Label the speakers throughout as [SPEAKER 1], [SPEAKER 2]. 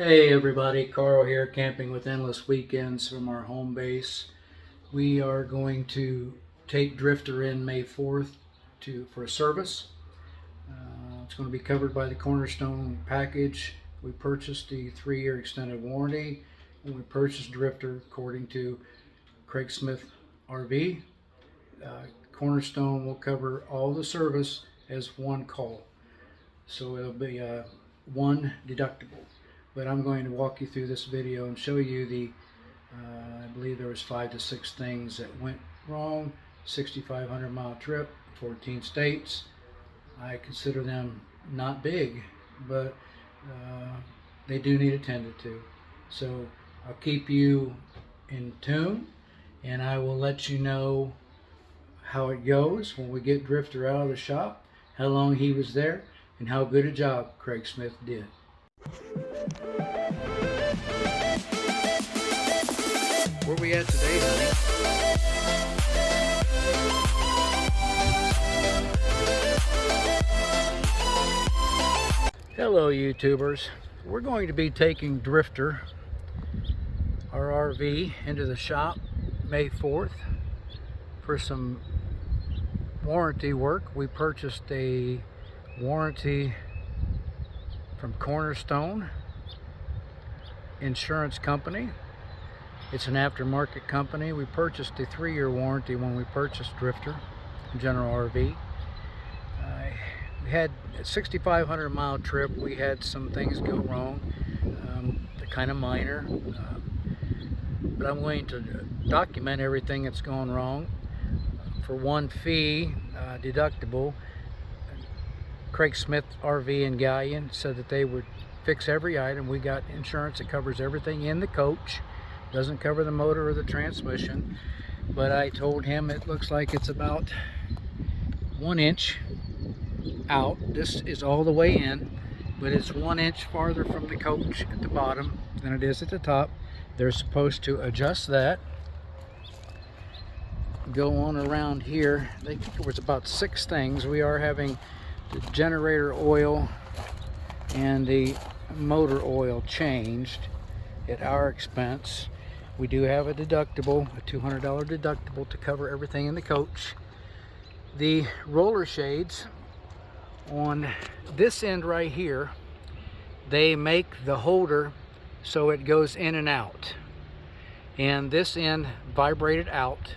[SPEAKER 1] Hey everybody, Carl here, camping with Endless Weekends from our home base. We are going to take Drifter in May 4th for a service. It's going to be covered by the Cornerstone package. We purchased the 3-year extended warranty when we purchased Drifter according to Craig Smith RV. Cornerstone will cover all the service as one call. So it'll be one deductible. But I'm going to walk you through this video and show you I believe there was 5 to 6 things that went wrong. 6,500 mile trip, 14 states. I consider them not big, but they do need attended to. So I'll keep you in tune, and I will let you know how it goes when we get Drifter out of the shop, how long he was there, and how good a job Craig Smith did. Where we at today, honey? Hello YouTubers. We're going to be taking Drifter, our RV, into the shop May 4th for some warranty work. We purchased a warranty from Cornerstone Insurance Company. It's an aftermarket company. We purchased a 3-year warranty when we purchased Drifter, General RV. We had a 6,500 mile trip. We had some things go wrong. They're kind of minor, but I'm going to document everything that's gone wrong. For one fee, deductible, Craig Smith RV and Galleon said that they would fix every item. We got insurance that covers everything in the coach. Doesn't cover the motor or the transmission. But I told him it looks like it's about 1 inch out. This is all the way in, but it's 1 inch farther from the coach at the bottom than it is at the top. They're supposed to adjust that. Go on around here. They think it was about 6 things. We are having the generator oil and the motor oil changed at our expense. We do have a deductible, a $200 deductible to cover everything in the coach. The roller shades on this end right here, they make the holder so it goes in and out, and this end vibrated out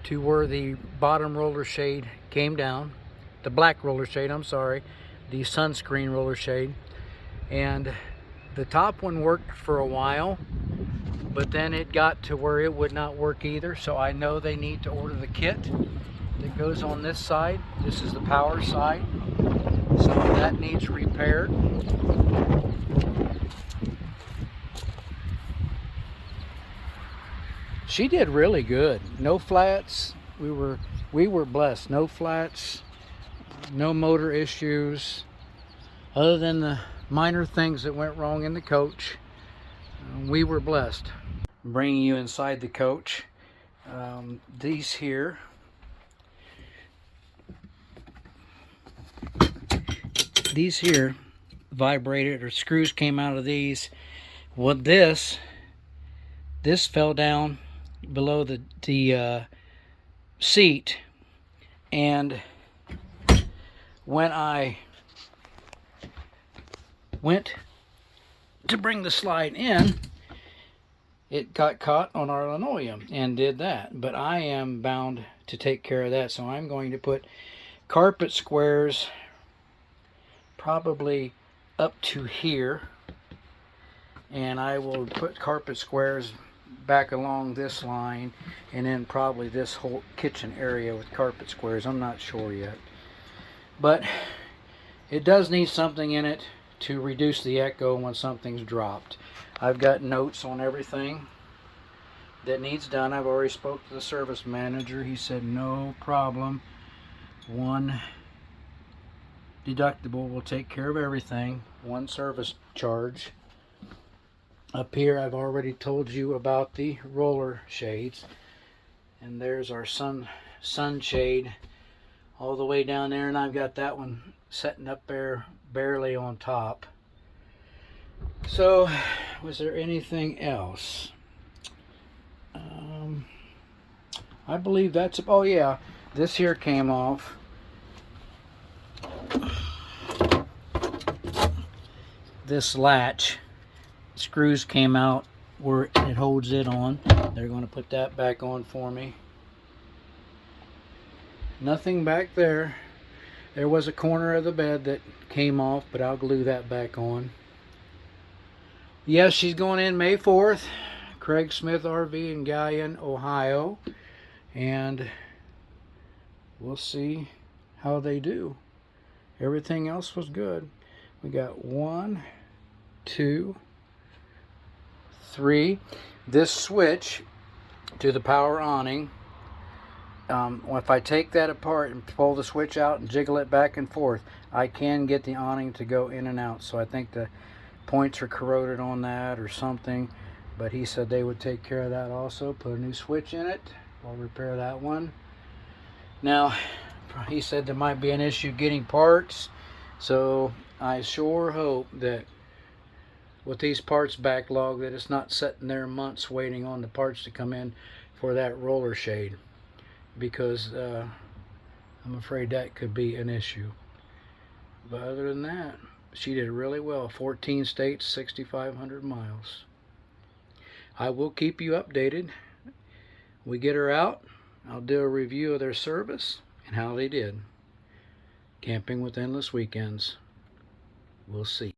[SPEAKER 1] to where the bottom roller shade came down, the black roller shade, I'm sorry, the sunscreen roller shade, and the top one worked for a while, but then it got to where it would not work either. So I know they need to order the kit that goes on this side. This is the power side, so that needs repaired. She did really good. No flats. We were blessed. No flats, no motor issues, other than the minor things that went wrong in the coach. We were blessed. I'm bringing you inside the coach. These here, vibrated, or screws came out of these. Well, this fell down below the seat, and when I went to bring the slide in, it got caught on our linoleum and did that. But I am bound to take care of that, so I'm going to put carpet squares probably up to here, and I will put carpet squares back along this line, and then probably this whole kitchen area with carpet squares. I'm not sure yet, but it does need something in it to reduce the echo when something's dropped. I've got notes on everything that needs done. I've already spoke to the service manager. He said no problem. One deductible will take care of everything. One service charge. Up here, I've already told you about the roller shades, and there's our sunshade all the way down there, and I've got that one setting up there barely on top. So, was there anything else? I believe that's, oh yeah, this here came off. This latch, screws came out where it holds it on. They're going to put that back on for me. Nothing back there. There was a corner of the bed that came off, but I'll glue that back on. Yes, she's going in May 4th. Craig Smith RV in Gallion, Ohio. And we'll see how they do. Everything else was good. We got 1, 2, 3. This switch to the power awning, if I take that apart and pull the switch out and jiggle it back and forth, I can get the awning to go in and out. So I think the points are corroded on that or something, but he said they would take care of that also. Put a new switch in it. We'll repair that one. Now, he said there might be an issue getting parts, so I sure hope that with these parts backlog that it's not sitting there months waiting on the parts to come in for that roller shade, because I'm afraid that could be an issue. But other than that, she did really well. 14 states, 6,500 miles. I will keep you updated. We get her out, I'll do a review of their service and how they did. Camping with Endless Weekends. We'll see.